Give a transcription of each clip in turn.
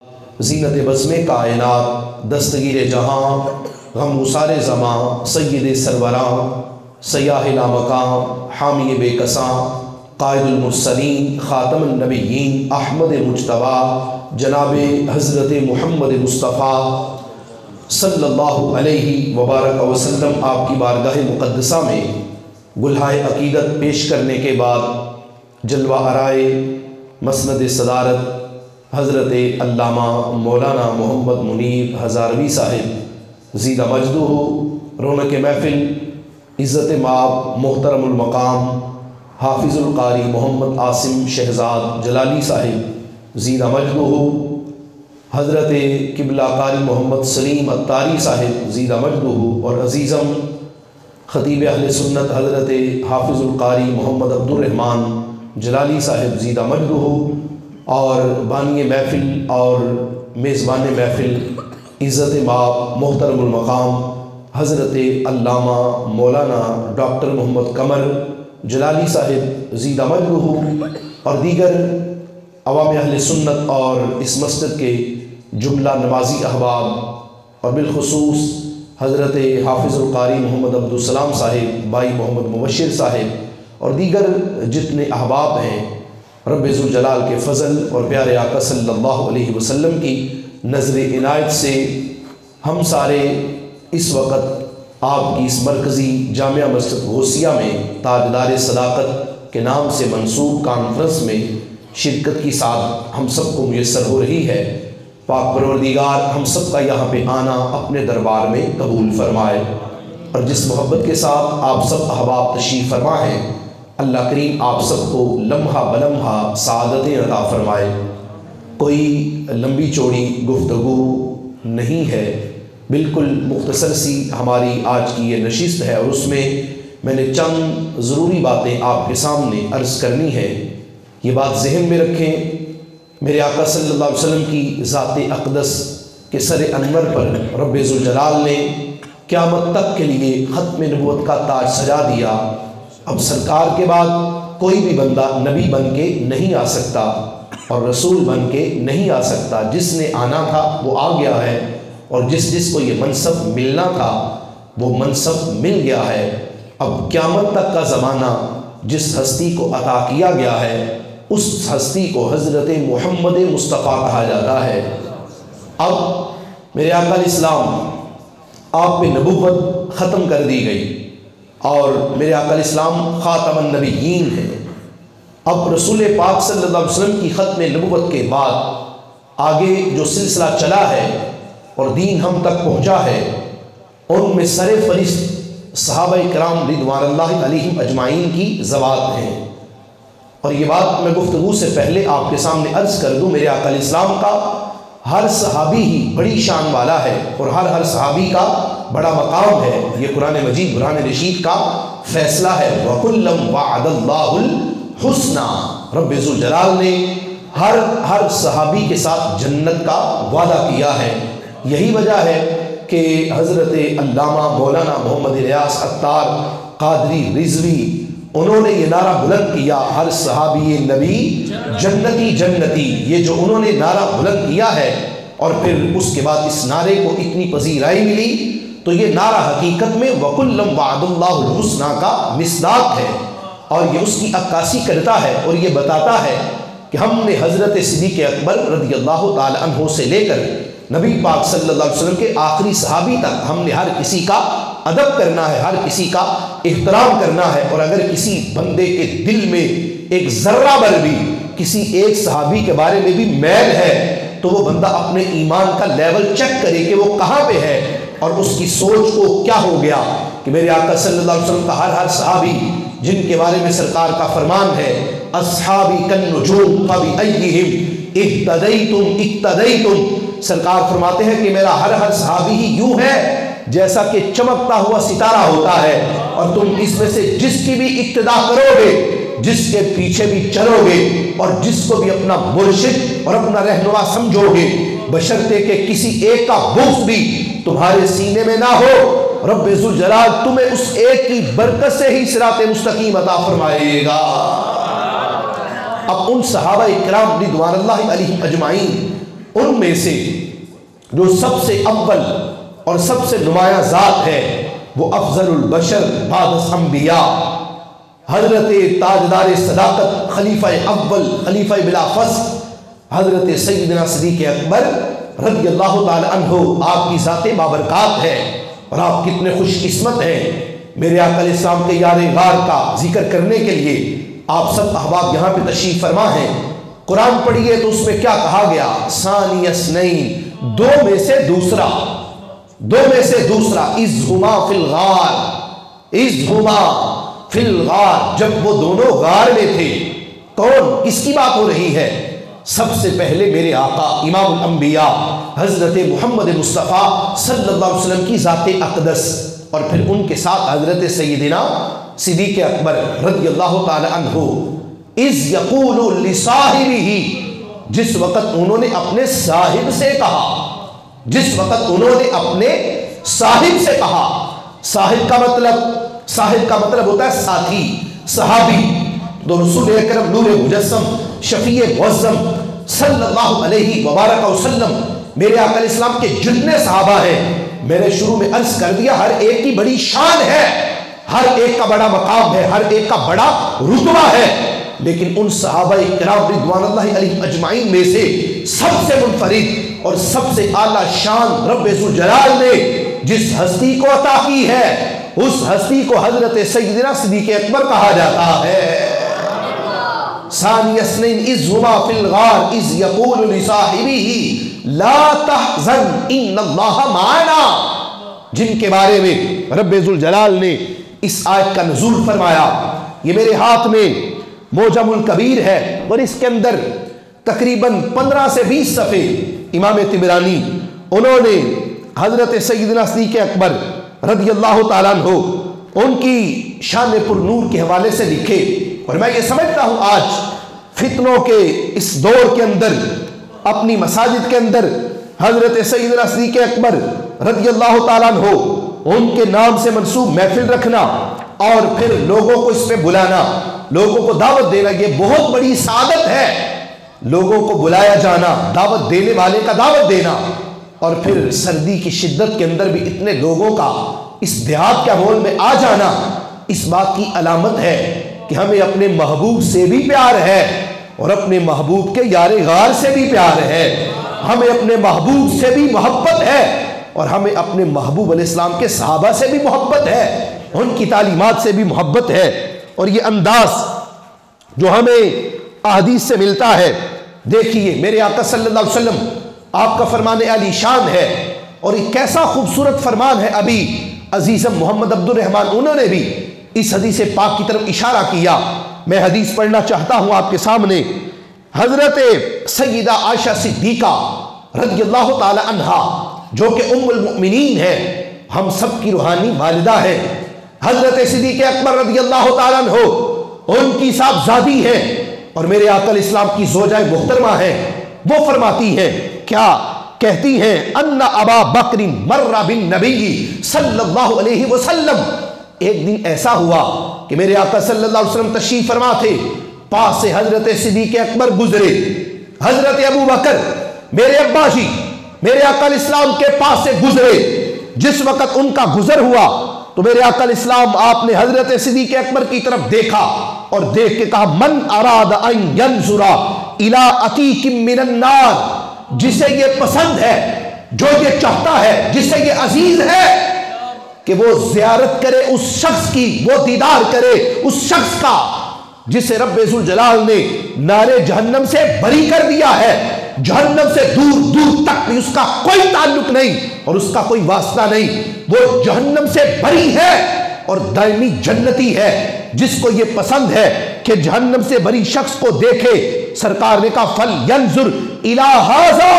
زینت بزم کائنات، دستگیر جہاں، غم گسار زماں، سید سروراں، سیاہ لامکاں، حامی بے کساں، قائد المرسلین، خاتم النبیین، احمد مجتبیٰ، جناب حضرت محمد مصطفیٰ صلی اللہ علیہ وبارک وسلم آپ کی بارگاہ مقدسہ میں گلہائے عقیدت پیش کرنے کے بعد جلوہ آرائے مسند صدارت حضرت علامہ مولانا محمد منیر ہزاروی صاحب زیدہ مجدہ رونق محفل، عزت مآب، محترم المقام حافظ القاری محمد عاصم شہزاد جلالی صاحب زیدہ مجدہ، حضرت قبلہ قاری محمد سلیم اتاری صاحب زیدہ مجدہ، اور عزیزم خطیب اہل سنت حضرت حافظ القاری محمد عبد الرحمن جلالی صاحب زیدہ مجدہ، اور بانی محفل اور میزبان محفل عزت مآب محترم المقام حضرت علامہ مولانا ڈاکٹر محمد قمر جلالی صاحب زیدہ مجدہ، اور دیگر عوام اہل سنت اور اس مسجد کے جملہ نمازی احباب، اور بالخصوص حضرت حافظ القاری محمد عبدالسلام صاحب، بھائی محمد مبشر صاحب، اور دیگر جتنے احباب ہیں، رب ذوالجلال کے فضل اور پیارے آقا صلی اللہ علیہ وسلم کی نظر عنایت سے ہم سارے اس وقت آپ کی اس مرکزی جامعہ مسجد غوثیہ میں تاجدار صداقت کے نام سے منسوب کانفرنس میں شرکت کی سعادت ہم سب کو میسر ہو رہی ہے۔ پاک پروردگار ہم سب کا یہاں پہ آنا اپنے دربار میں قبول فرمائے، اور جس محبت کے ساتھ آپ سب احباب تشریف فرما ہیں، اللہ کریم آپ سب کو لمحہ بلمحہ سعادتیں عطا فرمائے۔ کوئی لمبی چوڑی گفتگو نہیں ہے، بالکل مختصر سی ہماری آج کی یہ نشست ہے، اور اس میں نے چند ضروری باتیں آپ کے سامنے عرض کرنی ہے۔ یہ بات ذہن میں رکھیں، میرے آقا صلی اللہ علیہ وسلم کی ذات اقدس کے سر انور پر رب ذوالجلال نے قیامت تک کے لیے ختم نبوت کا تاج سجا دیا۔ اب سرکار کے بعد کوئی بھی بندہ نبی بن کے نہیں آ سکتا اور رسول بن کے نہیں آ سکتا۔ جس نے آنا تھا وہ آ گیا ہے، اور جس کو یہ منصب ملنا تھا وہ منصب مل گیا ہے۔ اب قیامت تک کا زمانہ جس ہستی کو عطا کیا گیا ہے، اس ہستی کو حضرت محمد مصطفیٰ کہا جاتا ہے۔ اب میرے آقا علیہ السلام آپ پہ نبوت ختم کر دی گئی، اور میرے آقا علیہ السلام خاتم النبیین ہیں۔ اب رسول پاک صلی اللہ علیہ وسلم کی ختم نبوت کے بعد آگے جو سلسلہ چلا ہے اور دین ہم تک پہنچا ہے، ان میں سر فہرست صحابہ کرام رضوان اللہ علیہم اجمعین کی ذوات ہیں۔ اور یہ بات میں گفتگو سے پہلے آپ کے سامنے عرض کر دوں، میرے آقا علیہ السلام کا ہر صحابی ہی بڑی شان والا ہے، اور ہر صحابی کا بڑا مقام ہے۔ یہ قرآن مجید قرآن رشید کا فیصلہ ہے، وَكُلًّا وَعَدَ اللَّهُ الْحُسْنَى، رب ذوالجلال نے ہر صحابی کے ساتھ جنت کا وعدہ کیا ہے۔ یہی وجہ ہے کہ حضرت علامہ مولانا محمد الیاس عطار قادری رضوی انہوں نے یہ نعرہ بلند کیا، ہر صحابی نبی جنتی جنتی، یہ جو انہوں نے نعرہ بلند کیا ہے، اور پھر اس کے بعد اس نعرے کو اتنی پذیرائی ملی، تو یہ نعرہ حقیقت میں وَكُلًّا وَعَدَ اللَّهُ الْحُسْنَى کا مصداق ہے، اور یہ اس کی عکاسی کرتا ہے، اور یہ بتاتا ہے کہ ہم نے حضرت صدیق اکبر رضی اللہ تعالی عنہ سے لے کر نبی پاک صلی اللہ علیہ وسلم کے آخری صحابی تک ہم نے ہر کسی کا ادب کرنا ہے، ہر کسی کا احترام کرنا ہے، اور اگر کسی بندے کے دل میں ایک ذرہ بھر بھی کسی ایک صحابی کے بارے میں بھی میل ہے، تو وہ بندہ اپنے ایمان کا لیول چیک کرے کہ وہ کہاں پہ ہے، اور اس کی سوچ کو کیا ہو گیا کہ میرے آقا صلی اللہ علیہ وسلم کا ہر صحابی جن کے بارے میں سرکار کا فرمان ہے، اصحابی کالنجوم فبأیہم اہتدیتم اقتدیتم، سرکار فرماتے ہیں کہ میرا ہر صحابی ہی یوں ہے جیسا کہ چمکتا ہوا ستارہ ہوتا ہے، اور تم اس میں سے جس کی بھی اقتدا کرو گے، جس کے پیچھے بھی چلو گے، اور جس کو بھی اپنا مرشد اور اپنا رہنما سمجھو گے، بشرطے کہ کسی ایک کا بغض بھی تمہارے سینے میں نہ ہو، رب ذوالجلال تمہیں اس ایک کی برکت سے ہی صراط مستقیم عطا فرمائے گا۔ اب ان صحابہ کرام رضوان اللہ علیہم اجمعین ان میں سے جو سب سے اول اور سب سے نمایاں ذات ہے وہ افضل البشر بعد الانبیاء، حضرت تاجدار صداقت، خلیفہ اول، خلیفہ بلا فصل، حضرت سیدنا صدیق اکبر رضی اللہ تعالی عنہ آپ کی ذات بابرکات ہے۔ اور آپ کتنے خوش قسمت ہیں، میرے آقا علیہ السلام کے یار غار کا ذکر کرنے کے لیے آپ سب احباب یہاں پہ تشریف فرما ہیں۔ قرآن پڑھیے تو اس میں کیا کہا گیا؟ ثانی اثنین، دو میں سے دوسرا، دو میں سے دوسرا، اذ ہما فی الغار، اذ ہما فی الغار، جب وہ دونوں غار میں تھے۔ کون، کس کی بات ہو رہی ہے؟ سب سے پہلے میرے آقا امام الانبیاء حضرت محمد مصطفیٰ صلی اللہ علیہ وسلم کی ذات اقدس، اور پھر ان کے ساتھ حضرت سیدنا صدیق اکبر رضی اللہ تعالی عنہ، اذ یقول لصاحبہ، جس وقت انہوں نے اپنے صاحب سے کہا، جس وقت انہوں نے اپنے صاحب سے کہا۔ صاحب کا مطلب ہوتا ہے ساتھی، صحابی۔ تو رسول اکرم نور مجسم شفیع معظم صلی اللہ علیہ وبارک وسلم، میرے آقا علیہ السلام کے جتنے صحابہ ہیں، میں نے شروع میں عرض کر دیا ہر ایک کی بڑی شان ہے، ہر ایک کا بڑا مقام ہے، ہر ایک کا بڑا رتبہ ہے، لیکن ان صحابہ کرام رضوان اللہ علیہم اجمعین میں سے سب سے منفرد اور سب سے اعلیٰ شان رب ذوالجلال نے جس ہستی کو عطا کی ہے، اس ہستی کو حضرت سیدنا صدیق اکبر کہا جاتا ہے۔ ثانی اثنین اذ ہما فی الغار اذ یقول لصاحبہ لا تحزن ان اللہ معنا، جن کے بارے میں رب ذوالجلال نے اس آیت کا نزول فرمایا۔ یہ میرے ہاتھ میں موجم الکبیر ہے اور اس کے اندر تقریباً 15 سے 20 صفحے امام طبرانی انہوں نے حضرت سیدنا صدیق اکبر رضی اللہ تعالیٰ عنہ ان کی شان پر نور کے حوالے سے لکھے۔ اور میں یہ سمجھتا ہوں آج فتنوں کے اس دور کے اندر اپنی مساجد کے اندر حضرت سیدنا صدیق اکبر رضی اللہ تعالیٰ عنہ ان کے نام سے منسوب محفل رکھنا اور پھر لوگوں کو اس پہ بلانا، لوگوں کو دعوت دینا، یہ بہت بڑی سعادت ہے۔ لوگوں کو بلایا جانا، دعوت دینے والے کا دعوت دینا، اور پھر سردی کی شدت کے اندر بھی اتنے لوگوں کا اس دیہات کے ماحول میں آ جانا، اس بات کی علامت ہے کہ ہمیں اپنے محبوب سے بھی پیار ہے اور اپنے محبوب کے یار غار سے بھی پیار ہے، ہمیں اپنے محبوب سے بھی محبت ہے اور ہمیں اپنے محبوب علیہ السلام کے صحابہ سے بھی محبت ہے، ان کی تعلیمات سے بھی محبت ہے۔ اور یہ انداز جو ہمیں احادیث سے ملتا ہے، دیکھیے میرے آقا صلی اللہ علیہ وسلم آپ کا فرمان عالی شان ہے، اور یہ کیسا خوبصورت فرمان ہے۔ ابھی عزیزم محمد عبد الرحمن انہوں نے بھی اس حدیث پاک کی طرف اشارہ کیا، میں حدیث پڑھنا چاہتا ہوں آپ کے سامنے۔ حضرت سیدہ عائشہ صدیقہ رضی اللہ تعالی عنہا جو کہ ام المؤمنین ہے، ہم سب کی روحانی والدہ ہے، حضرت صدیق اکبر رضی اللہ تعالیٰ عنہ ان کی صاحبزادی ہے اور میرے آقا علیہ السلام کی زوجہ محترمہ ہے۔ وہ فرماتی ہیں، کیا کہتی ہیں؟ ان ابا بکر مر بالنبی صلی اللہ علیہ وسلم، ایک دن ایسا ہوا کہ میرے آقا صلی اللہ علیہ وسلم تشریف فرما تھے، پاس سے حضرت صدیق اکبر گزرے، حضرت ابو بکر میرے ابا جی میرے آقا علیہ السلام کے پاس سے گزرے۔ جس وقت ان کا گزر ہوا تو میرے آقا علیہ السلام آپ نے حضرت صدیق اکبر کی طرف دیکھا اور دیکھ کے کہا، من اراد ان ینظر الی عتیق من النار، جسے یہ پسند ہے، جو یہ چاہتا ہے، جسے یہ عزیز ہے کہ وہ زیارت کرے اس شخص کی، وہ دیدار کرے اس شخص کا جسے رب ذوالجلال نے نارے جہنم سے بری کر دیا ہے، جہنم سے دور دور تک بھی اس کا کوئی تعلق نہیں اور اس کا کوئی واسطہ نہیں، وہ جہنم سے بری ہے اور دائمی جنتی ہے۔ جس کو یہ پسند ہے کہ جہنم سے بری شخص کو دیکھے، سرکار نے کہا فَلْيَنْظُرْ إِلَىٰ هَٰذَا،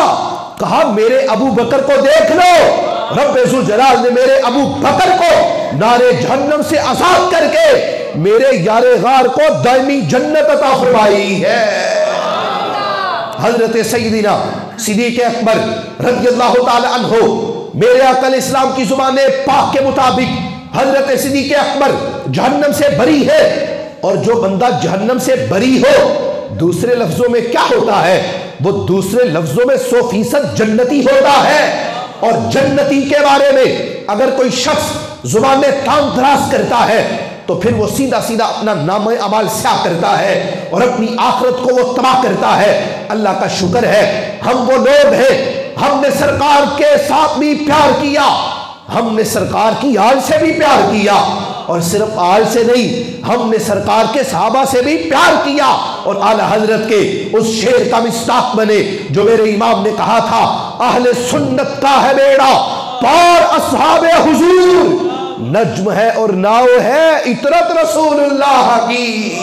کہا میرے ابو بکر کو دیکھ لو، رب ذوالجلال نے میرے ابو بکر کو نارے جہنم سے آزاد کر کے میرے یار غار کو دائمی جنت عطا فرمائی ہے۔ حضرت سیدنا صدیق اکبر رضی اللہ تعالی عنہ میرے آقا علیہ السلام کی زبان پاک کے مطابق حضرت صدیق اکبر جہنم سے بری ہے، اور جو بندہ جہنم سے بری ہو، دوسرے لفظوں میں کیا ہوتا ہے؟ وہ دوسرے لفظوں میں 100% جنتی ہوتا ہے. اور جنتی کے بارے میں اگر کوئی شخص زبان میں تام دراز کرتا ہے تو پھر وہ سیدھا سیدھا اپنا نام اعمال سیاہ کرتا ہے اور اپنی آخرت کو وہ تباہ کرتا ہے. اللہ کا شکر ہے ہم وہ لوگ ہیں، ہم نے سرکار کے ساتھ بھی پیار کیا، ہم نے سرکار کی آل سے بھی پیار کیا، اور صرف آل سے نہیں، ہم نے سرکار کے صحابہ سے بھی پیار کیا، اور اعلی حضرت کے اس شعر کا مصداق بنے جو میرے امام نے کہا تھا، اہل سنت کا ہے بیڑا پار اصحاب حضور، نجم ہے اور ناؤ ہے اطرت رسول اللہ کی.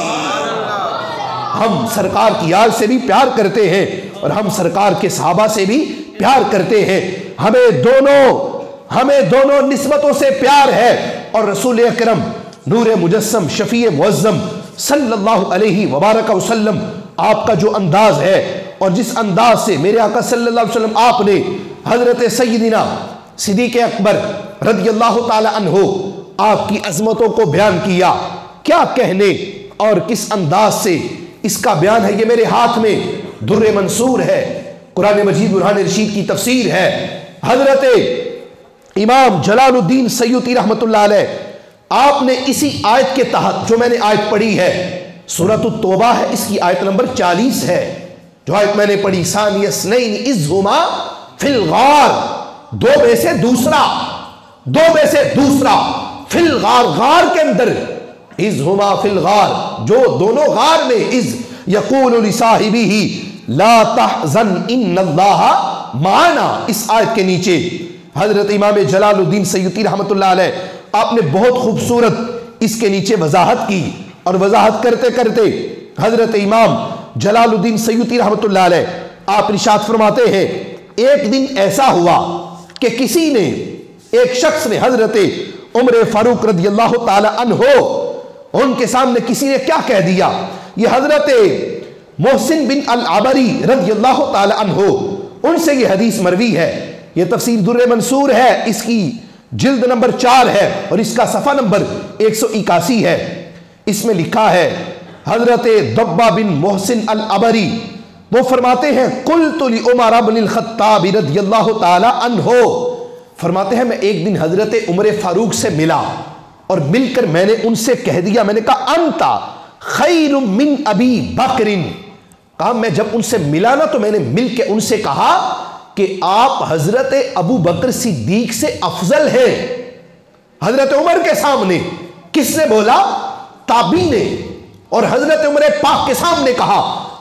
ہم سرکار کی آل سے بھی پیار کرتے ہیں اور ہم سرکار کے صحابہ سے بھی پیار کرتے ہیں. ہمیں دونوں نسبتوں سے پیار ہے. اور رسول اکرم نور مجسم شفیع معظم صلی اللہ علیہ وبارک وسلم آپ کا جو انداز ہے اور جس انداز سے میرے آقا صلی اللہ علیہ وسلم آپ نے حضرت سیدنا صدیق اکبر رضی اللہ تعالی عنہ آپ کی عظمتوں کو بیان کیا، کیا کہنے اور کس انداز سے اس کا بیان ہے. یہ میرے ہاتھ میں در منصور ہے، قرآن مجید برہان رشید کی تفسیر ہے. حضرت امام جلال الدین سیوطی رحمت اللہ علیہ آپ نے اسی آیت کے تحت جو میں نے آیت پڑھی ہے سورۃ التوبہ ہے، اس کی آیت نمبر 40 ہے، جو آیت میں نے پڑھی ثانی اثنین اذ ہما فی الغار، دو میں سے دوسرا فی الغار، غار کے اندر، اذ ہما فی الغار، جو دونوں غار میں، اذ یقول لصاحبہ لا تحزن ان اللہ معنا. اس آیت کے نیچے حضرت امام جلال الدین سیوطی رحمت اللہ علیہ آپ نے بہت خوبصورت اس کے نیچے وضاحت کی، اور وضاحت کرتے کرتے حضرت امام جلال الدین سیوطی رحمت اللہ علیہ آپ ارشاد فرماتے ہیں ایک دن ایسا ہوا کہ کسی نے، ایک شخص نے، حضرت عمر فاروق رضی اللہ تعالی عنہ، ان کے سامنے کسی نے کیا کہہ دیا. یہ حضرت محسن بن العبری رضی اللہ تعالی عنہ، ان سے یہ حدیث مروی ہے. یہ تفسیر در منصور ہے، اس کی جلد نمبر 4 ہے اور اس کا صفحہ نمبر 181 ہے. اس میں لکھا ہے حضرت ضبہ بن محسن العبری وہ فرماتے ہیں قلت لعمر بن الخطاب رضی اللہ تعالی عنہ، فرماتے ہیں میں ایک دن حضرت عمر فاروق سے ملا اور مل کر میں نے ان سے کہہ دیا، میں نے کہا انتا خیر من ابی بکر، کہا میں جب ان سے ملا نا تو میں نے مل کے ان سے کہا کہ آپ حضرت ابو بکر صدیق سے افضل ہیں. حضرت عمر کے سامنے کس نے بولا؟ تابعی نے. اور حضرت عمر پاک کے سامنے کہا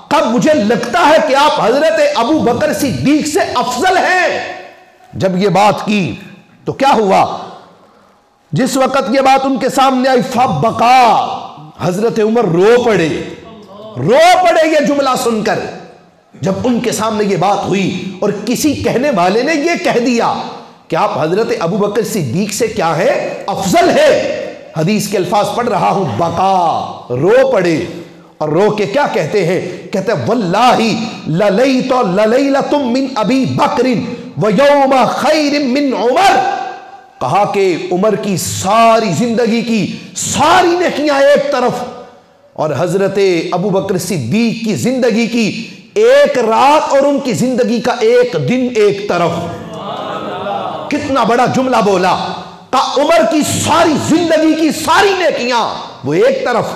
کب مجھے لگتا ہے کہ آپ حضرت ابو بکر صدیق سے افضل ہیں. جب یہ بات کی تو کیا ہوا؟ جس وقت یہ بات ان کے سامنے آئی فبکا، حضرت عمر رو پڑے یہ جملہ سن کر. جب ان کے سامنے یہ بات ہوئی اور کسی کہنے والے نے یہ کہہ دیا کہ آپ حضرت ابو بکر صدیق سے کیا ہے؟ افضل ہے. حدیث کے الفاظ پڑھ رہا ہوں، بکا، رو پڑے. اور رو کے کیا کہتے ہیں؟ کہتے ہیں واللہ للیت للیلۃ من ابی بکر ویوم خیر من عمر. کہا کہ عمر کی ساری زندگی کی ساری نیکیاں ایک طرف اور حضرت ابو بکر صدیق کی زندگی کی ایک رات اور ان کی زندگی کا ایک دن ایک طرف. کتنا بڑا جملہ بولا. کہا عمر کی ساری زندگی کی ساری نیکیاں وہ ایک طرف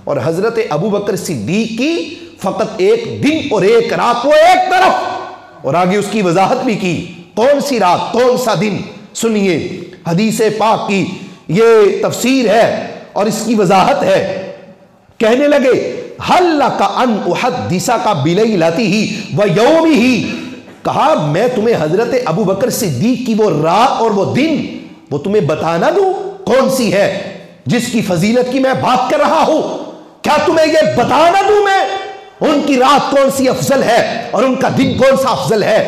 اور حضرت ابو بکر صدیق کی فقط ایک دن اور ایک رات وہ ایک طرف. اور آگے اس کی وضاحت بھی کی، کون سی رات کون سا دن. سنیے حدیث پاک کی یہ تفسیر ہے اور اس کی وضاحت ہے. کہنے لگے حل لک ان احدثک بلیلتہ و یومہ، کہا میں تمہیں حضرت ابو بکر صدیق کی وہ رات اور وہ دن وہ تمہیں بتانا دوں کون سی ہے جس کی فضیلت کی میں بات کر رہا ہوں. کیا تمہیں یہ بتانا دوں میں ان کی رات کون سی افضل ہے اور ان کا دن کون سا افضل ہے؟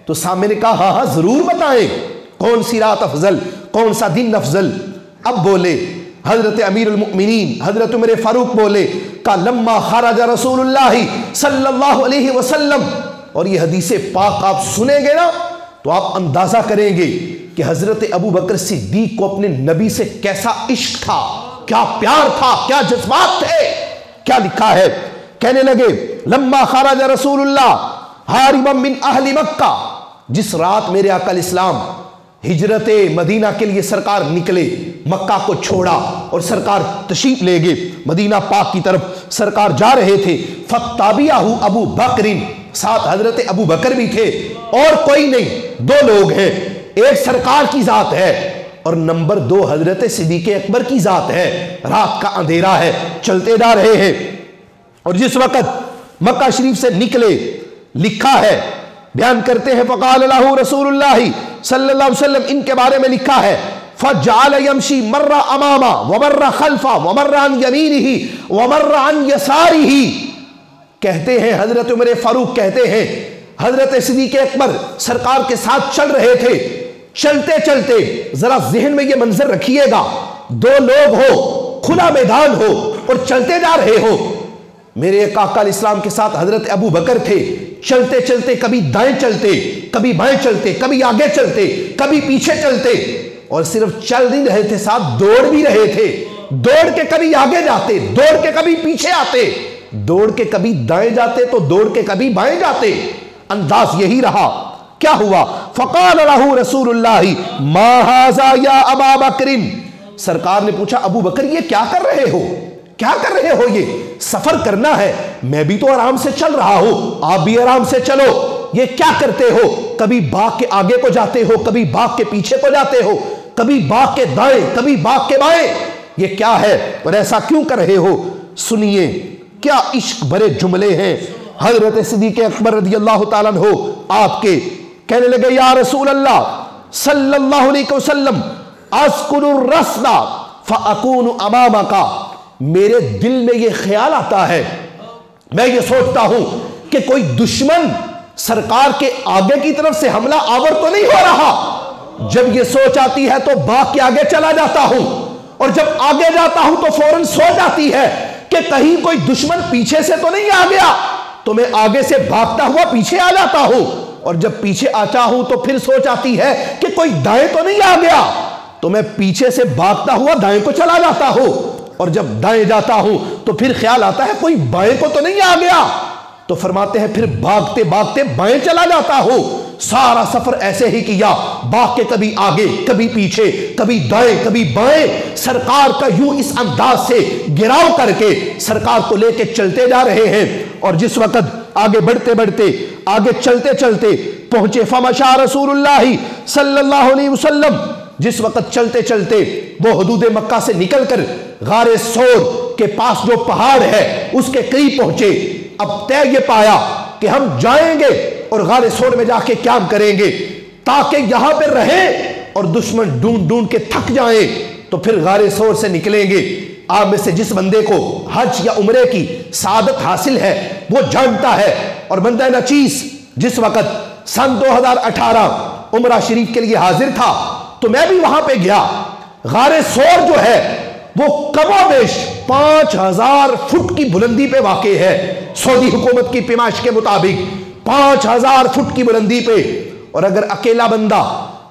تو سامنے نے کہا ہاں ضرور بتائیں، کون سی رات افضل کون سا دن افضل. اب بولے حضرت امیر المؤمنین حضرت عمر فاروق بولے کہ لما خرج رسول اللہ صلی اللہ علیہ وسلم. اور یہ حدیث پاک آپ سنیں گے نا تو آپ اندازہ کریں گے کہ حضرت ابو بکر صدیق کو اپنے نبی سے کیسا عشق تھا، کیا پیار تھا، کیا جذبات تھے. کیا لکھا ہے؟ کہنے لگے لما خرج رسول اللہ حاربا من اہل مکہ، جس رات میرے آقا الاسلام ہجرت مدینہ کے لیے سرکار نکلے، مکہ کو چھوڑا اور سرکار تشریف لے گئے مدینہ پاک کی طرف سرکار جا رہے تھے، فَتَّبِعَهُ ابو بکر، ساتھ حضرت ابو بکر بھی تھے، اور کوئی نہیں، دو لوگ ہیں، ایک سرکار کی ذات ہے اور نمبر دو حضرت صدیق اکبر کی ذات ہے، رات کا اندھیرا ہے، چلتے جا رہے ہیں، اور جس وقت مکہ شریف سے نکلے، لکھا ہے، بیان کرتے ہیں فقال له رسول اللہ صلی اللہ علیہ وسلم، ان کے بارے میں لکھا ہے فجعل يمشي مر امامہ ومر خلفہ ومر عن یمینہ ومر عن یسارہ، کہتے ہیں حضرت عمر فاروق کہتے ہیں حضرت صدیق اکبر سرکار کے ساتھ چل رہے تھے، چلتے چلتے، ذرا ذہن میں یہ منظر رکھیے گا، دو لوگ ہو، کھلا میدان ہو اور چلتے جا رہے ہو، میرے آقا الاسلام کے ساتھ حضرت ابو بکر تھے، چلتے چلتے کبھی دائیں چلتے، کبھی بائیں چلتے، کبھی آگے چلتے، کبھی پیچھے چلتے، اور صرف چل نہیں رہے تھے، ساتھ دوڑ بھی رہے تھے، دوڑ کے کبھی آگے جاتے، دوڑ کے کبھی پیچھے آتے، دوڑ کے کبھی دائیں جاتے تو دوڑ کے کبھی بائیں جاتے، انداز یہی رہا۔ کیا ہوا؟ فقال له رسول اللہ ما ھذا یا ابا بکر، سرکار نے پوچھا ابو بکر یہ کیا کر رہے ہو، کیا کر رہے ہو؟ یہ سفر کرنا ہے، میں بھی تو آرام سے چل رہا ہوں، آپ بھی آرام سے چلو، یہ کیا کرتے ہو؟ کبھی باغ کے آگے کو جاتے ہو، کبھی باغ کے پیچھے کو جاتے ہو، کبھی باغ کے دائیں، کبھی باغ کے بائیں، یہ کیا ہے اور ایسا کیوں کر رہے ہو؟ سنیے کیا عشق بھرے جملے ہیں حضرت صدیق اکبر رضی اللہ تعالیٰ عنہ آپ کے، کہنے لگے یا رسول اللہ صلی اللہ علیہ وسلم اذکر الرصد فاکون امامک، میرے دل میں یہ خیال آتا ہے، میں یہ سوچتا ہوں کہ کوئی دشمن سرکار کے آگے کی طرف سے حملہ آور تو نہیں ہو رہا، جب یہ سوچ آتی ہے تو باغ کے آگے چلا جاتا ہوں، اور جب آگے جاتا ہوں تو فوراً سوچ آتی ہے کہ کہیں کوئی دشمن پیچھے سے تو نہیں آ گیا، تو میں آگے سے بھاگتا ہوا پیچھے آ جاتا ہوں، اور جب پیچھے آتا ہوں تو پھر سوچ آتی ہے کہ کوئی دائیں تو نہیں آ گیا، تو میں پیچھے سے بھاگتا ہوا دائیں کو چلا جاتا ہوں، اور جب دائیں جاتا ہوں تو پھر خیال آتا ہے کوئی بائیں کو تو نہیں آ گیا، تو فرماتے ہیں پھر بھاگتے بھاگتے بائیں چلا جاتا ہوں، سارا سفر ایسے ہی کیا، باغ کے کبھی آگے کبھی پیچھے، کبھی دائیں کبھی بائیں، سرکار کا یوں اس انداز سے گراؤ کر کے سرکار کو لے کے چلتے جا رہے ہیں، اور جس وقت آگے بڑھتے بڑھتے آگے چلتے چلتے پہنچے فمشا رسول اللہ صلی اللہ علیہ وسلم، جس وقت چلتے چلتے وہ حدود مکہ سے نکل کر غار ثور کے پاس جو پہاڑ ہے اس کے قریب پہنچے، اب طے یہ پایا کہ ہم جائیں گے اور غار ثور میں جا کے قیام کریں گے تاکہ یہاں پہ رہیں اور دشمن ڈھونڈ ڈھونڈ کے تھک جائیں تو پھر غار ثور سے نکلیں گے۔ آپ میں سے جس بندے کو حج یا عمرے کی سعادت حاصل ہے وہ جانتا ہے، اور بندہ نچیز جس وقت سن 2018 عمرہ شریف کے لیے حاضر تھا تو میں بھی وہاں پہ گیا، غار ثور جو ہے وہ کم و بیش 5000 فٹ کی بلندی پہ واقع ہے، سعودی حکومت کی پیمائش کے مطابق 5000 فٹ کی بلندی پہ، اور اگر اکیلا بندہ،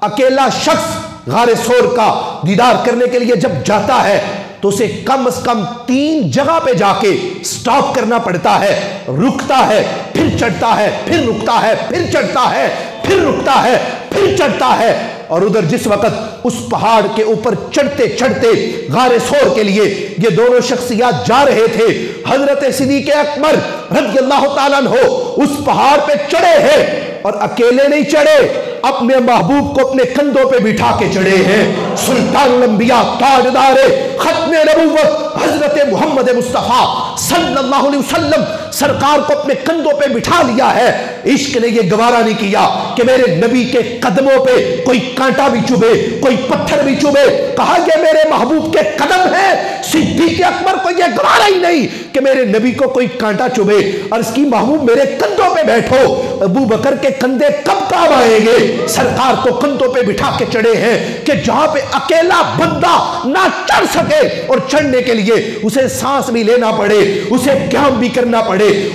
اکیلا شخص غار ثور کا دیدار کرنے کے لیے جب جاتا ہے تو اسے کم از کم 3 جگہ پہ جا کے سٹاپ کرنا پڑتا ہے، رکتا ہے پھر چڑھتا ہے، پھر رکتا ہے پھر چڑھتا ہے، پھر رکتا ہے پھر چڑھتا ہے، اور ادھر جس وقت اس پہاڑ کے اوپر چڑھتے چڑھتے غار ثور کے لیے یہ دونوں شخصیات جا رہے تھے، حضرت صدیق اکبر رضی اللہ تعالیٰ عنہ اس پہاڑ پہ چڑھے ہیں، اور اکیلے نہیں چڑھے، اپنے محبوب کو اپنے کندھوں پہ بٹھا کے چڑھے ہیں، سلطان الانبیاء تاجدار ختم نبوت حضرت محمد مصطفیٰ صلی اللہ علیہ وسلم سرکار کو اپنے کندھوں پہ بٹھا لیا ہے۔ عشق نے یہ گوارا نہیں کیا کہ میرے نبی کے قدموں پہ کوئی کانٹا بھی چبھے، کوئی پتھر بھی چبھے، کہا یہ میرے محبوب کے قدم ہیں، صدیق اکبر کو یہ گوارا ہی نہیں کہ میرے نبی کو کوئی کانٹا چبھے، اور اس کی محبوب میرے کندھوں پہ بیٹھو۔ ابو بکر کے کندھے کب کام آئیں گے؟ سرکار کو کندھوں پہ بٹھا کے چڑھے ہیں کہ جہاں پہ اکیلا بندہ نہ چڑھ سکے، اور چڑھنے کے لیے اسے سانس بھی لینا پڑے، اسے قیام بھی کرنا پڑے،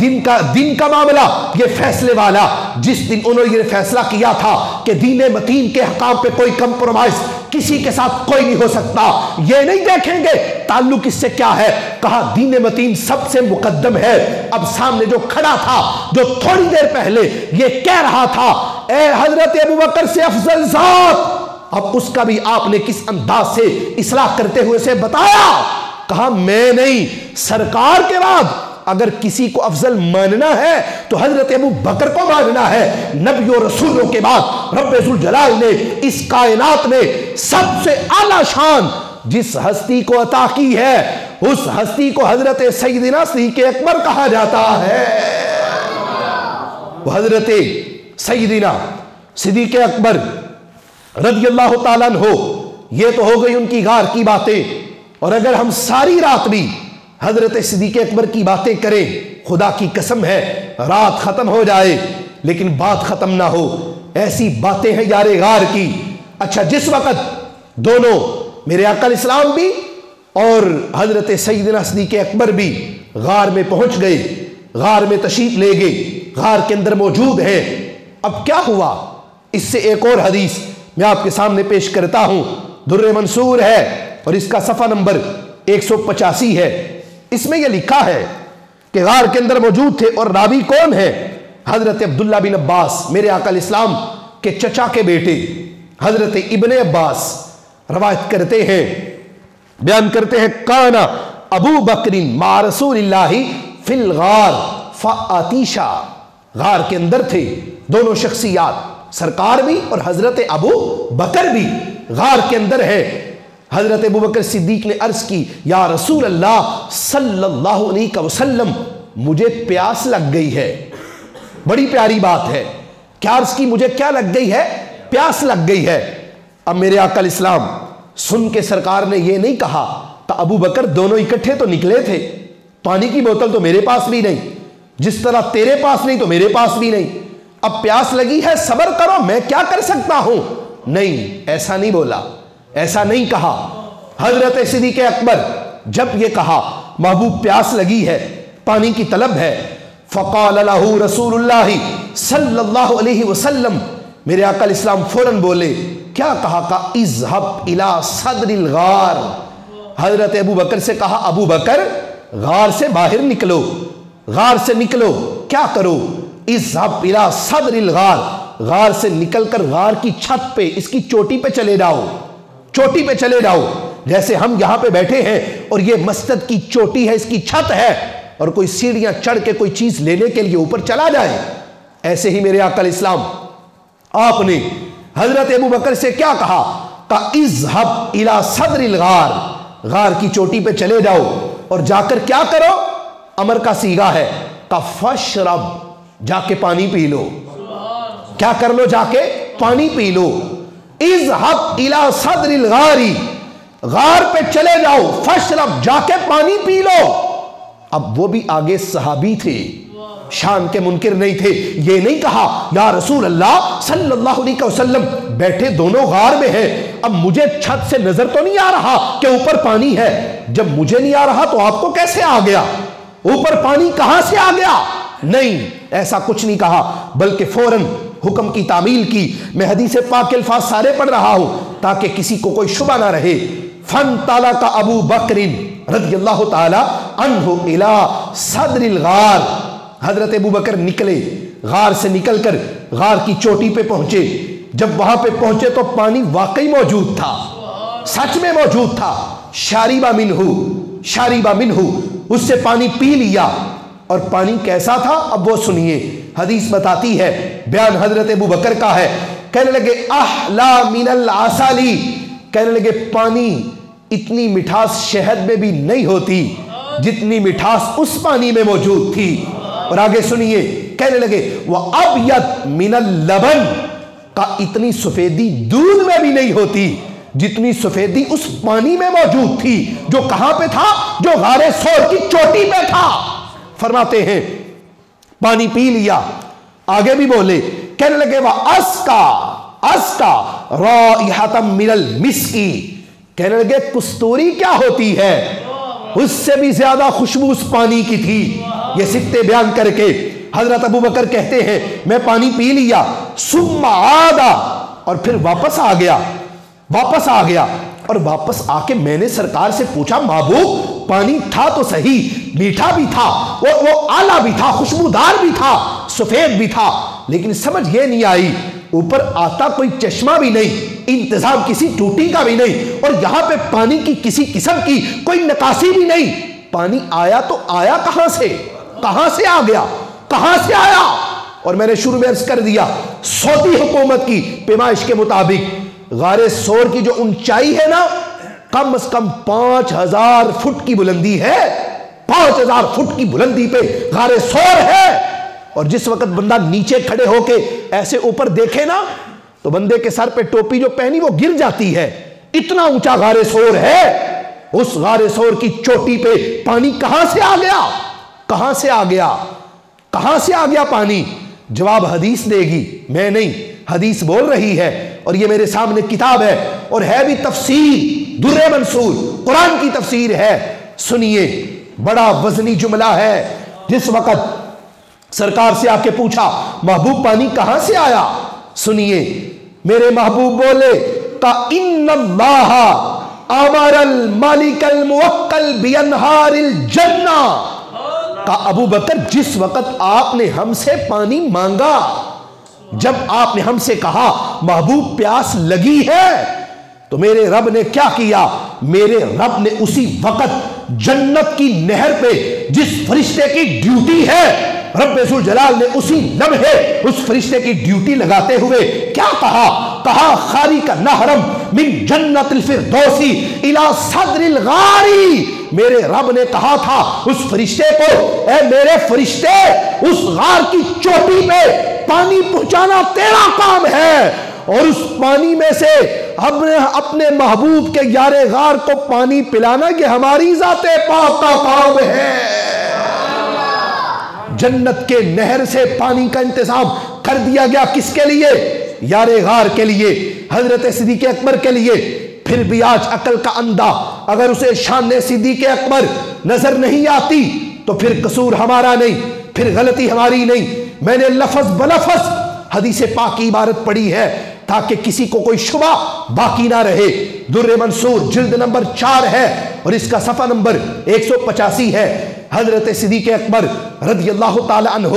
دین کا معاملہ یہ فیصلے والا، جس دن انہوں نے یہ فیصلہ کیا تھا کہ دین متین کے حقام پہ کوئی کمپرومائز کسی کے ساتھ کوئی نہیں ہو سکتا، یہ نہیں دیکھیں گے تعلق اس سے کیا ہے، کہا دین متین سب سے مقدم ہے۔ اب سامنے جو کھڑا تھا، جو تھوڑی دیر پہلے یہ کہہ رہا تھا اے حضرت ابوبکر سے افضل ذات، اب اس کا بھی آپ نے کس انداز سے اصلاح کرتے ہوئے سے بتایا، کہا میں نہیں، سرکار کے بعد اگر کسی کو افضل ماننا ہے تو حضرت ابو بکر کو ماننا ہے۔ نبی و رسولوں کے بعد رب ذوالجلال نے اس کائنات میں سب سے اعلیٰ شان جس ہستی کو عطا کی ہے، اس ہستی کو حضرت سیدنا صدیق اکبر کہا جاتا ہے۔ وہ حضرت سیدنا صدیق اکبر رضی اللہ تعالیٰ عنہ، یہ تو ہو گئی ان کی غار کی باتیں، اور اگر ہم ساری رات بھی حضرت صدیق اکبر کی باتیں کریں، خدا کی قسم ہے رات ختم ہو جائے لیکن بات ختم نہ ہو، ایسی باتیں ہیں یار غار کی۔ اچھا، جس وقت دونوں میرے آقا الاسلام بھی اور حضرت سیدنا صدیق اکبر بھی غار میں پہنچ گئے، غار میں تشریف لے گئے، غار کے اندر موجود ہیں، اب کیا ہوا؟ اس سے ایک اور حدیث میں آپ کے سامنے پیش کرتا ہوں، در منصور ہے اور اس کا صفحہ نمبر 185 ہے۔ اس میں یہ لکھا ہے کہ غار کے اندر موجود تھے، اور راوی کون ہے؟ حضرت عبداللہ بن عباس، میرے آقا الاسلام کے چچا کے بیٹے حضرت ابن عباس روایت کرتے ہیں، بیان کرتے ہیں، کانا ابو بکر مع رسول اللہ فی الغار فاتیشا، غار کے اندر تھے دونوں شخصیات، سرکار بھی اور حضرت ابو بکر بھی غار کے اندر ہے۔ حضرت ابوبکر صدیق نے عرض کی، یا رسول اللہ صلی اللہ علیہ وسلم، مجھے پیاس لگ گئی ہے۔ بڑی پیاری بات ہے، کیا عرض کی؟ مجھے کیا لگ گئی ہے؟ پیاس لگ گئی ہے۔ اب میرے آقا الاسلام سن کے سرکار نے یہ نہیں کہا کہ ابو بکر دونوں اکٹھے تو نکلے تھے، پانی کی بوتل تو میرے پاس بھی نہیں، جس طرح تیرے پاس نہیں تو میرے پاس بھی نہیں، اب پیاس لگی ہے، صبر کرو، میں کیا کر سکتا ہوں؟ نہیں، ایسا نہیں بولا، ایسا نہیں کہا۔ حضرت صدیق اکبر جب یہ کہا محبوب پیاس لگی ہے، پانی کی طلب ہے، فقال له رسول اللہ صلی اللہ علیہ وسلم، میرے آقا الاسلام فوراً بولے، کیا کہا؟ کہ اذهب الى صدر الغار، حضرت ابو بکر سے کہا ابو بکر غار سے باہر نکلو، غار سے نکلو، کیا کرو؟ اذهب الى صدر الغار، غار سے نکل کر غار کی چھت پہ، اس کی چوٹی پہ چلے جاؤ، چوٹی پہ چلے جاؤ، جیسے ہم یہاں پہ بیٹھے ہیں اور یہ مسجد کی چوٹی ہے، اس کی چھت ہے، اور کوئی سیڑھیاں چڑھ کے کوئی چیز لینے کے لیے اوپر چلا جائے، ایسے ہی میرے آقا الاسلام آپ نے حضرت ابو بکر سے کیا کہا؟ کہ اذهب الى صدر الغار، غار کی چوٹی پہ چلے جاؤ اور جا کر کیا کرو؟ امر کا صیغہ ہے، کہ فشرب، جا کے پانی پی لو، کیا کر لو؟ جا کے پانی پی لو۔ اذهب الى صدر الغار، غار پہ چلے جاؤ، فشرب، جا کے پانی پی لو۔ اب وہ بھی آگے صحابی تھے، شان کے منکر نہیں تھے، یہ نہیں کہا یا رسول اللہ صلی اللہ علیہ وسلم بیٹھے دونوں غار میں ہیں، اب مجھے چھت سے نظر تو نہیں آ رہا کہ اوپر پانی ہے، جب مجھے نہیں آ رہا تو آپ کو کیسے آ گیا؟ اوپر پانی کہاں سے آ گیا؟ نہیں، ایسا کچھ نہیں کہا، بلکہ فوراً حکم کی تعمیل کی۔ میں حدیث پاک کے الفاظ سارے پڑھ رہا ہوں تاکہ کسی کو کوئی شبہ نہ رہے۔ فانطلق ابو بکر رضی اللہ تعالی عنہ الی صدر الغار، حضرت ابو بکر نکلے، غار سے نکل کر غار کی چوٹی پہ پہنچے۔ جب وہاں پہ پہنچے تو پانی واقعی موجود تھا، سچ میں موجود تھا۔ شاربا منہ، اس سے پانی پی لیا۔ اور پانی کیسا تھا اب وہ سنیے، حدیث بتاتی ہے، بیان حضرت ابو بکر کا ہے، کہنے لگے احلا من العسلی، کہنے لگے پانی اتنی مٹھاس شہد میں بھی نہیں ہوتی جتنی مٹھاس اس پانی میں موجود تھی۔ اور آگے سنیے، کہنے لگے وَأَبْيَضْ مِنَ اللَّبَنِ، کا اتنی سفیدی دودھ میں بھی نہیں ہوتی جتنی سفیدی اس پانی میں موجود تھی، جو کہاں پہ تھا؟ جو غار ثور کی چوٹی پہ تھا۔ فرماتے ہیں پانی پی لیا، آگے بھی بولے، کہنے لگے وَأَسْقَى رَائِحَةً مِنَ الْمِسْكِ، کہنے لگے کستوری کیا ہوتی ہے؟ اس سے بھی زیادہ خوشبو اس پانی کی تھی۔ یہ سکتے بیان کر کے حضرت ابو بکر کہتے ہیں میں پانی پی لیا، ثم عادا، اور پھر واپس آ گیا، اور واپس آ کے میں نے سرکار سے پوچھا محبوب پانی تھا تو صحیح، میٹھا بھی تھا، وہ اعلیٰ بھی تھا، خوشبودار بھی تھا، سفید بھی تھا، لیکن سمجھ یہ نہیں آئی اوپر آتا کوئی چشمہ بھی نہیں، انتظام کسی ٹوٹی کا بھی نہیں، اور یہاں پہ پانی کی کسی قسم کی کوئی نکاسی بھی نہیں، پانی آیا تو آیا کہاں سے آ گیا، کہاں سے آیا؟ اور میں نے شروع میں عرض کر دیا سعودی حکومت کی پیمائش کے مطابق غار سور کی جو اونچائی ہے نا کم از کم 5000 فٹ کی بلندی ہے، 5000 فٹ کی بلندی پہ غار سور ہے، اور جس وقت بندہ نیچے کھڑے ہو کے ایسے اوپر دیکھے نا تو بندے کے سر پہ ٹوپی جو پہنی وہ گر جاتی ہے، اتنا اونچا غار سور ہے۔ اس غار سور کی چوٹی پہ پانی کہاں سے آ گیا پانی؟ جواب حدیث دے گی، میں نہیں، حدیث بول رہی ہے، اور یہ میرے سامنے کتاب ہے اور ہے بھی تفسیر در منصور، قرآن کی تفسیر ہے۔ سنیے بڑا وزنی جملہ ہے۔ جس وقت سرکار سے آ کے پوچھا محبوب پانی کہاں سے آیا، سنیے میرے محبوب بولے ان اللہ امر الملک الموکل بانہار الجنہ، ابو بکر جس وقت آپ نے ہم سے پانی مانگا، جب آپ نے ہم سے کہا محبوب پیاس لگی ہے، تو میرے رب نے کیا کیا؟ میرے رب نے اسی وقت جنت کی نہر پہ جس فرشتے کی ڈیوٹی ہے، رب ذوالجلال نے اسی لمحے اس فرشتے کی ڈیوٹی لگاتے ہوئے کیا کہا؟ خاری کا نہرم من جنت الفردوسی الى صدر الغاری، میرے رب نے کہا تھا اس فرشتے کو اے میرے فرشتے اس غار کی چوٹی پہ پانی پہنچانا تیرا کام ہے، اور اس پانی میں سے اپنے محبوب کے یار غار کو پانی پلانا یہ ہماری ذات پاک کا کام ہے۔ جنت کے نہر سے پانی کا انتظام کر دیا گیا، کس کے لیے؟ یار غار کے لیے، حضرت صدیق اکبر کے لیے۔ پھر بھی آج عقل کا اندھا اگر اسے شان صدیق اکبر نظر نہیں آتی تو پھر قصور ہمارا نہیں، پھر غلطی ہماری نہیں۔ میں نے لفظ بلفظ حدیث پاک کی عبارت پڑھی ہے تاکہ کسی کو کوئی شبہ باقی نہ رہے۔ در منصور جلد نمبر 4 ہے اور اس کا صفحہ نمبر 185 ہے۔ حضرت صدیق اکبر رضی اللہ تعالی عنہ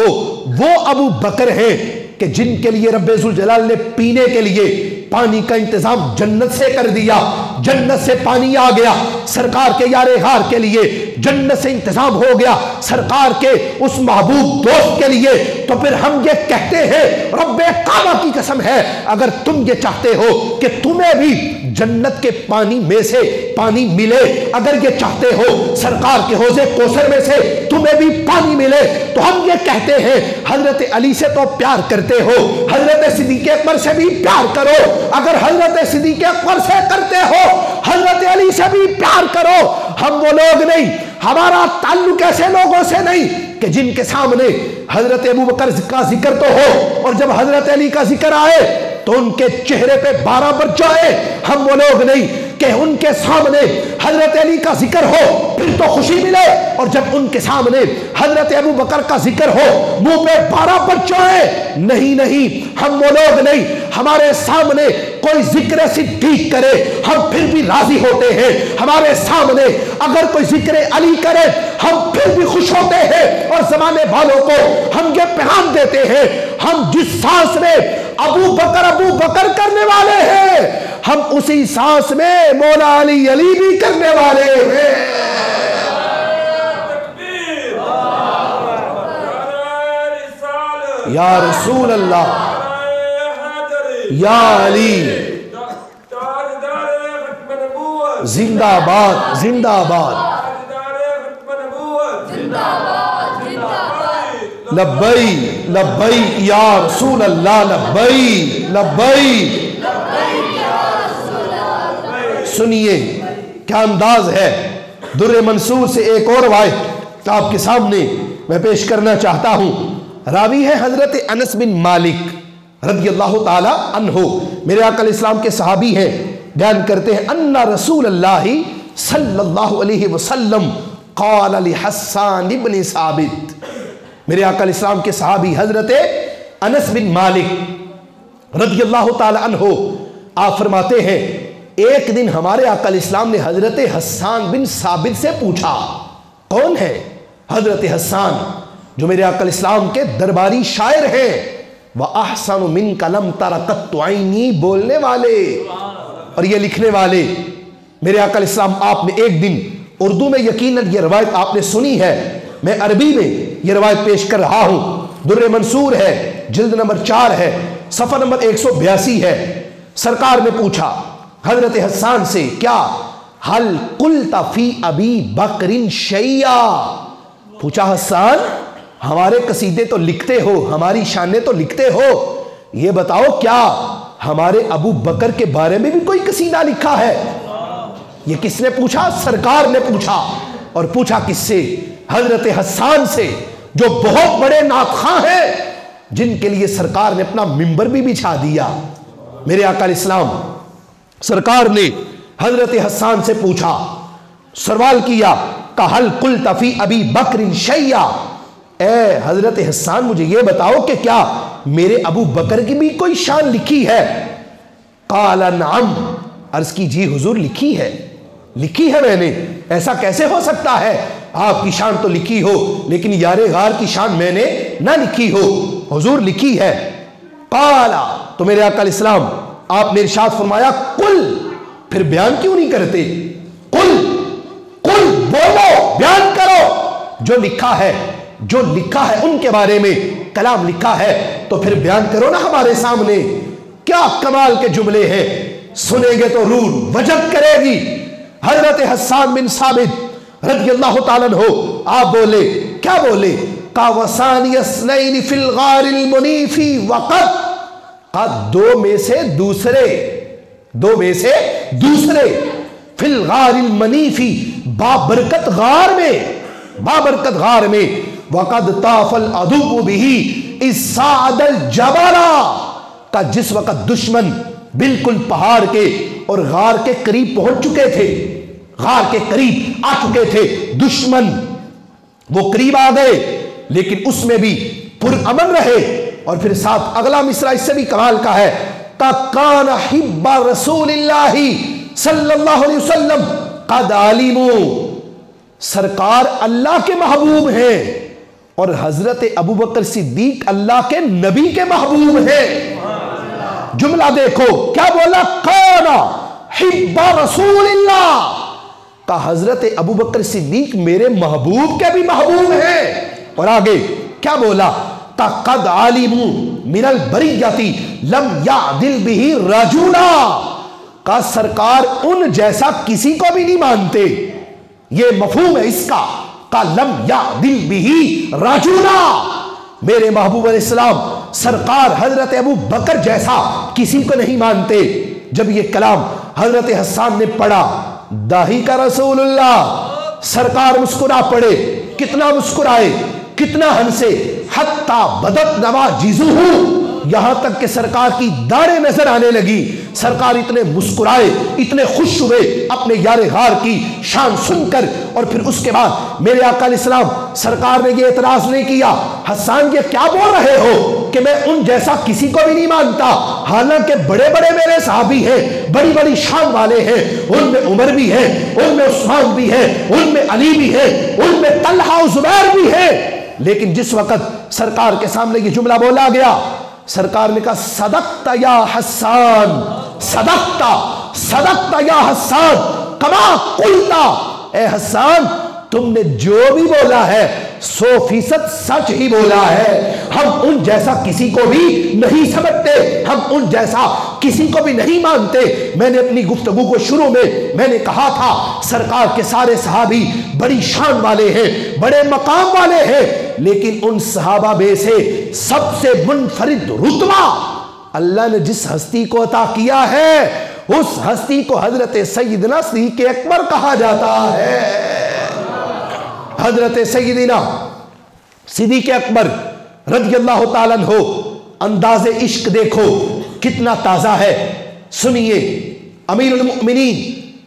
وہ ابو بکر ہیں کہ جن کے لیے رب ذوالجلال نے پینے کے لیے پانی کا انتظام جنت سے کر دیا، جنت سے پانی آ گیا، سرکار کے یار غار کے لیے جنت سے انتظام ہو گیا، سرکار کے اس محبوب دوست کے لیے۔ تو پھر ہم یہ کہتے ہیں رب کعبہ کی قسم ہے اگر تم یہ چاہتے ہو کہ تمہیں بھی جنت کے پانی میں سے پانی ملے، اگر یہ چاہتے ہو سرکار کے حوض کوثر میں سے تمہیں بھی پانی ملے، تو ہم یہ کہتے ہیں حضرت علی سے تو پیار کرتے ہو، حضرت صدیق اکبر سے بھی پیار کرو، اگر حضرت صدیق اکبر سے کرتے ہو حضرت علی سے بھی پیار کرو۔ ہم وہ لوگ نہیں، ہمارا تعلق ایسے لوگوں سے نہیں کہ جن کے سامنے حضرت ابو بکر کا ذکر تو ہو اور جب حضرت علی کا ذکر آئے تو ان کے چہرے پہ 12 بج جائے۔ ہم وہ لوگ نہیں کہ ان کے سامنے حضرت علی کا ذکر ہو پھر تو خوشی ملے، اور جب ان کے سامنے حضرت ابو بکر کا ذکر ہو منہ پہ 12 بج جائے۔ نہیں، ہم وہ لوگ نہیں، ہمارے سامنے کوئی ذکر صدیق کرے ہم پھر بھی راضی ہوتے ہیں، ہمارے سامنے اگر کوئی ذکر علی کرے ہم پھر بھی خوش ہوتے ہیں، اور زمانے والوں کو ہم یہ پیغام دیتے ہیں ہم جس سانس میں ابو بکر کرنے والے ہیں ہم اسی سانس میں مولا علی بھی کرنے والے ہیں۔ یا رسول اللہ، یا علی، زندہ باد، زندہ باد، لبیک لبیک یا رسول اللہ، لبیک لبیک۔ سنیے کیا انداز ہے۔ در منصور سے ایک اور روایت آپ کے سامنے میں پیش کرنا چاہتا ہوں۔ راوی ہے حضرت انس بن مالک رضی اللہ تعالی عنہ، میرے آقا علیہ السلام کے صحابی ہیں، بیان کرتے ہیں ان رسول اللہ صلی اللہ علیہ وسلم قال لحسان ابن ثابت، میرے آقا علیہ السلام کے صحابی حضرت انس بن مالک رضی اللہ تعالی عنہ آپ فرماتے ہیں ایک دن ہمارے آقا علیہ السلام نے حضرت حسان بن ثابت سے پوچھا. کون ہے؟ حضرت حسان جو میرے آقا علیہ السلام کے درباری شاعر ہیں. وَأَحْسَنُ مِنْكَ لَمْ تَرَ قَطُّ عَيْنِي، بولنے والے اور یہ لکھنے والے. میرے آقا علیہ السلام آپ نے ایک دن اردو میں یقیناً یہ روایت آپ نے سنی ہے، میں عربی میں یہ روایت پیش کر رہا ہوں. در منصور ہے، جلد نمبر 4 ہے، صفحہ نمبر 182 ہے. سرکار نے پوچھا حضرت حسان سے کیا حل قلت فی ابی بکر شیئا، پوچھا حسان ہمارے قصیدے تو لکھتے ہو، ہماری شانیں تو لکھتے ہو، یہ بتاؤ کیا ہمارے ابو بکر کے بارے میں بھی کوئی قصیدہ لکھا ہے؟ یہ کس نے پوچھا؟ سرکار نے پوچھا. اور پوچھا کس سے؟ حضرت حسان سے، جو بہت بڑے نعت خواں ہیں، جن کے لیے سرکار نے اپنا منبر بھی بچھا دیا. میرے آقا علیہ السلام سرکار نے حضرت حسان سے پوچھا، سوال کیا کہ حل قلت فی ابی بکر شیئا، اے حضرت حسان مجھے یہ بتاؤ کہ کیا میرے ابو بکر کی بھی کوئی شان لکھی ہے؟ قال نعم، عرض کی جی حضور لکھی ہے، لکھی ہے میں نے. ایسا کیسے ہو سکتا ہے؟ آپ کی شان تو لکھی ہو لیکن یار غار کی شان میں نے نہ لکھی ہو. حضور لکھی ہے. قال، تو میرے آقا علیہ السلام آپ نے ارشاد فرمایا قل، پھر بیان کیوں نہیں کرتے؟ قل، قل بولو، بیان کرو. جو لکھا ہے، جو لکھا ہے ان کے بارے میں کلام لکھا ہے تو پھر بیان کرو نا ہمارے سامنے. کیا کمال کے جملے ہیں، سنیں گے تو روح وجد کرے گی. حضرت حسان بن ثابت رضی اللہ تعالیٰ عنہ آپ بولے، کیا بولے؟ وَثَانِيَ اثْنَيْنِ فِي الْغَارِ الْمُنِيفِ وَقَدْ، دو میں سے دوسرے، دو میں سے دوسرے، فِي الْغَارِ الْمَنِيفِ، بابرکت غار میں، بابرکت غار میں، وَقَدْ طَافَ الْعَدُوُّ بِهِ إِذْ صَعَدَ الْجَبَلَ، کا جس وقت دشمن بالکل پہاڑ کے اور غار کے قریب پہنچ چکے تھے، غار کے قریب آ چکے تھے دشمن، وہ قریب آ گئے لیکن اس میں بھی پرامن رہے. اور پھر ساتھ اگلا مصرع اس سے بھی کمال کا ہے، کان حب رسول اللہ صلی اللہ علیہ وسلم قد علموا، سرکار اللہ کے محبوب ہیں اور حضرت ابوبکر صدیق اللہ کے نبی کے محبوب ہیں. جملہ دیکھو کیا بولا، کان حب رسول اللہ، کا حضرت ابوبکر صدیق میرے محبوب کے بھی محبوب ہیں. اور آگے کیا بولا، قد علموا من البریۃ لم یعدل بہ رجلا، کا سرکار ان جیسا کسی کو بھی نہیں مانتے. یہ مفہوم ہے اس کا لم یعدل بہ رجلا، میرے محبوب علیہ السلام سرکار حضرت ابو بکر جیسا کسی کو نہیں مانتے. جب یہ کلام حضرت حسان نے پڑھا، داہی کا رسول اللہ سرکار مسکرا پڑے. کتنا مسکرائے، کتنا ہنسے، حتی بدت نواجذہ، یہاں تک کہ سرکار کی داڑھیں نظر آنے لگی. سرکار اتنے مسکرائے، اتنے خوش ہوئے اپنے یار غار کی شان سن کر. اور پھر اس کے بعد میرے آقا علیہ السلام سرکار نے یہ اعتراض نہیں کیا، حسان یہ کیا بول رہے ہو کہ میں ان جیسا کسی کو بھی نہیں مانتا، حالانکہ بڑے بڑے میرے صحابی ہیں، بڑی بڑی شان والے ہیں، ان میں عمر بھی ہے، ان میں عثمان بھی ہے، ان میں علی بھی ہے، ان میں طلحہ و زبیر بھی ہے. لیکن جس وقت سرکار کے سامنے یہ جملہ بولا گیا، سرکار نے کہا صدقت یا حسان، صدقت، صدقت یا حسان، کما قلتا، اے حسان تم نے جو بھی بولا ہے 100% سچ ہی بولا ہے. ہم ان جیسا کسی کو بھی نہیں سمجھتے، ہم ان جیسا کسی کو بھی نہیں مانتے. میں نے اپنی گفتگو کو شروع میں نے کہا تھا سرکار کے سارے صحابی بڑی شان والے ہیں، بڑے مقام والے ہیں، لیکن ان صحابہ میں سے سب سے منفرد رتبہ اللہ نے جس ہستی کو عطا کیا ہے، اس ہستی کو حضرت سیدنا صدیق اکبر کہا جاتا ہے. حضرت سیدنا صدیق اکبر رضی اللہ تعالیٰ عنہ، انداز عشق دیکھو کتنا تازہ ہے. سنیے، امیر المؤمنین،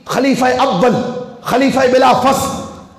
خلیفہ اول، خلیفہ بلا فصل،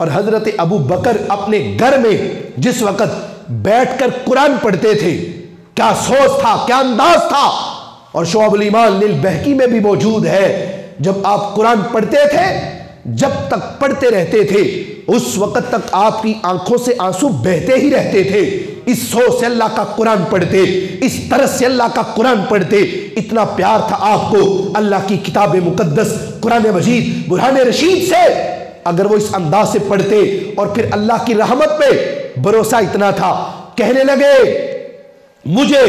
اور حضرت ابو بکر اپنے گھر میں جس وقت بیٹھ کر قرآن پڑھتے تھے، کیا سوچ تھا، کیا انداز تھا. اور شعب الایمان للبہقی میں بھی موجود ہے، جب آپ قرآن پڑھتے تھے، جب تک پڑھتے رہتے تھے اس وقت تک آپ کی آنکھوں سے آنسو بہتے ہی رہتے تھے. اس سوچ سے اللہ کا قرآن پڑھتے، اس طرز سے اللہ کا قرآن پڑھتے. اتنا پیار تھا آپ کو اللہ کی کتاب مقدس قرآن مجید برہان رشید سے. اگر وہ اس انداز سے پڑھتے اور پھر اللہ کی رحمت پہ بھروسہ اتنا تھا، کہنے لگے مجھے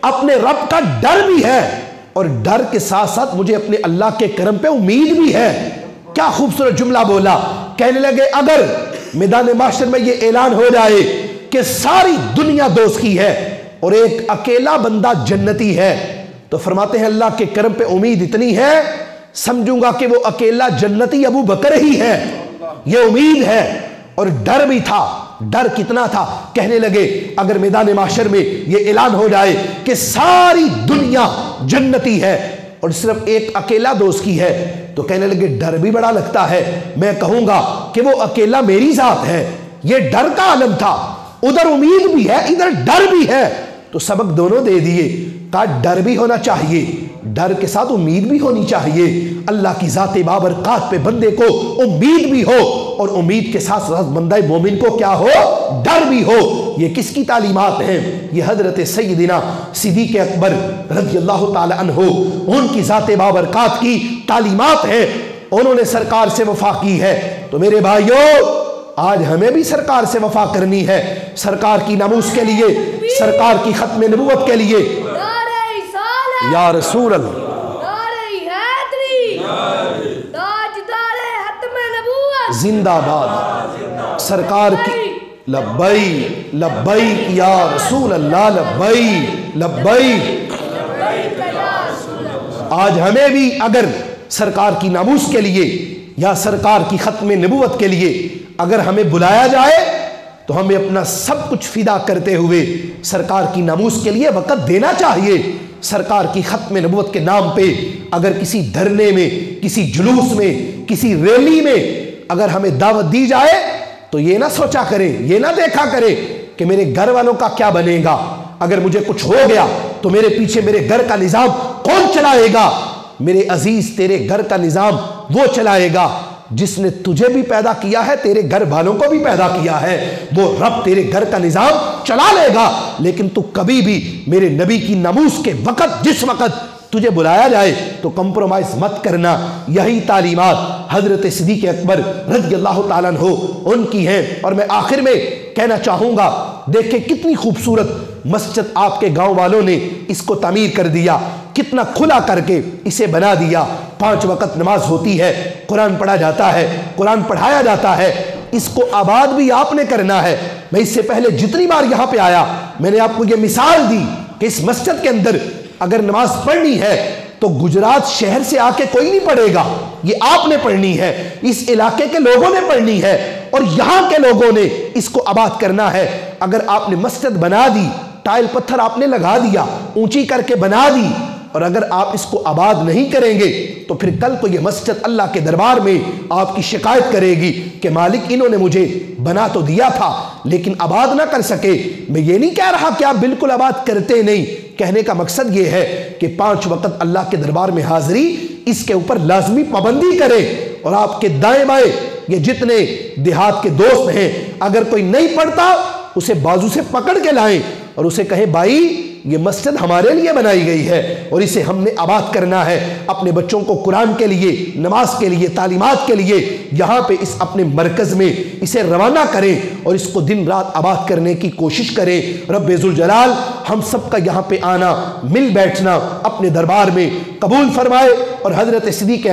اپنے رب کا ڈر بھی ہے اور ڈر کے ساتھ ساتھ مجھے اپنے اللہ کے کرم پہ امید بھی ہے. کیا خوبصورت جملہ بولا. کہنے لگے اگر میدان محشر میں یہ اعلان ہو جائے کہ ساری دنیا دوست کی ہے اور ایک اکیلا بندہ جنتی ہے، تو فرماتے ہیں اللہ کے کرم پہ امید اتنی ہے، سمجھوں گا کہ وہ اکیلا جنتی ابو بکر ہی ہے. یہ امید ہے. اور ڈر بھی تھا. ڈر کتنا تھا. کہنے لگے اگر میدان محشر میں یہ اعلان ہو جائے کہ ساری دنیا جنتی ہے اور صرف ایک اکیلا دوست کی ہے، تو کہنے لگے ڈر بھی بڑا لگتا ہے. میں کہوں گا کہ وہ اکیلا میری ذات ہے. یہ ڈر کا عالم تھا. ادھر امید بھی ہے، ادھر ڈر بھی ہے. تو سبق دونوں دے دیے. کہا ڈر بھی ہونا چاہیے، ڈر کے ساتھ امید بھی ہونی چاہیے. اللہ کی ذات بابرکات پہ بندے کو امید بھی ہو اور امید کے ساتھ ساتھ بندہ مومن کو کیا ہو، ڈر بھی ہو. یہ کس کی تعلیمات ہیں؟ یہ حضرت سیدنا صدیق اکبر رضی اللہ تعالی عنہ ان کی ذات بابرکات کی تعلیمات ہیں. انہوں نے سرکار سے وفا کی ہے. تو میرے بھائیوں آج ہمیں بھی سرکار سے وفا کرنی ہے. سرکار کی ناموس کے لیے، سرکار کی ختم نبوت کے لیے. یا رسول اللہ، زندہ باد سرکار کی. لبیک لبیک یا رسول اللہ، لبیک لبیک. آج ہمیں بھی اگر سرکار کی ناموس کے لیے یا سرکار کی ختم نبوت کے لیے اگر ہمیں بلایا جائے تو ہمیں اپنا سب کچھ فدا کرتے ہوئے سرکار کی ناموس کے لیے وقت دینا چاہیے. سرکار کی ختم نبوت کے نام پہ اگر کسی دھرنے میں، کسی جلوس میں، کسی ریلی میں اگر ہمیں دعوت دی جائے تو یہ نہ سوچا کرے، یہ نہ دیکھا کرے کہ میرے گھر والوں کا کیا بنے گا. اگر مجھے کچھ ہو گیا تو میرے پیچھے میرے گھر کا نظام کون چلائے گا؟ میرے عزیز تیرے گھر کا نظام وہ چلائے گا جس نے تجھے بھی پیدا کیا ہے، تیرے گھر والوں کو بھی پیدا کیا ہے. وہ رب تیرے گھر کا نظام چلا لے گا. لیکن تو کبھی بھی میرے نبی کی ناموس کے وقت، جس وقت تجھے بلایا جائے تو کمپرومائز مت کرنا. یہی تعلیمات حضرت صدیق اکبر رضی اللہ تعالیٰ عنہ ان کی ہیں. اور میں آخر میں کہنا چاہوں گا، دیکھیں کتنی خوبصورت مسجد آپ کے گاؤں والوں نے اس کو تعمیر کر دیا، کتنا کھلا کر کے اسے بنا دیا. 5 وقت نماز ہوتی ہے، قرآن پڑھا جاتا ہے، قرآن پڑھایا جاتا ہے. اس کو آباد بھی آپ نے کرنا ہے. میں اس سے پہلے جتنی بار یہاں پہ آیا میں نے آپ کو یہ مثال دی کہ اس مسجد کے اندر اگر نماز پڑھنی ہے تو گجرات شہر سے آ کے کوئی نہیں پڑھے گا، یہ آپ نے پڑھنی ہے، اس علاقے کے لوگوں نے پڑھنی ہے اور یہاں کے لوگوں نے اس کو آباد کرنا ہے. اگر آپ نے مسجد بنا دی، ٹائل پتھر آپ نے لگا دیا، اونچی کر کے بنا دی، اور اگر آپ اس کو آباد نہیں کریں گے تو پھر کل کو یہ مسجد اللہ کے دربار میں آپ کی شکایت کرے گی کہ مالک انہوں نے مجھے بنا تو دیا تھا لیکن آباد نہ کر سکے. میں یہ نہیں کہہ رہا کہ آپ بالکل آباد کرتے نہیں. کہنے کا مقصد یہ ہے کہ 5 وقت اللہ کے دربار میں حاضری، اس کے اوپر لازمی پابندی کرے. اور آپ کے دائیں بائیں یہ جتنے دیہات کے دوست ہیں، اگر کوئی نہیں پڑھتا اسے بازو سے پکڑ کے لائیں اور اسے کہیں بھائی یہ مسجد ہمارے لیے بنائی گئی ہے اور اسے ہم نے آباد کرنا ہے. اپنے بچوں کو قرآن کے لیے، نماز کے لیے، تعلیمات کے لیے یہاں پہ اس اپنے مرکز میں اسے روانہ کریں اور اس کو دن رات آباد کرنے کی کوشش کریں. رب ذوالجلال ہم سب کا یہاں پہ آنا، مل بیٹھنا اپنے دربار میں قبول فرمائے. اور حضرت صدیق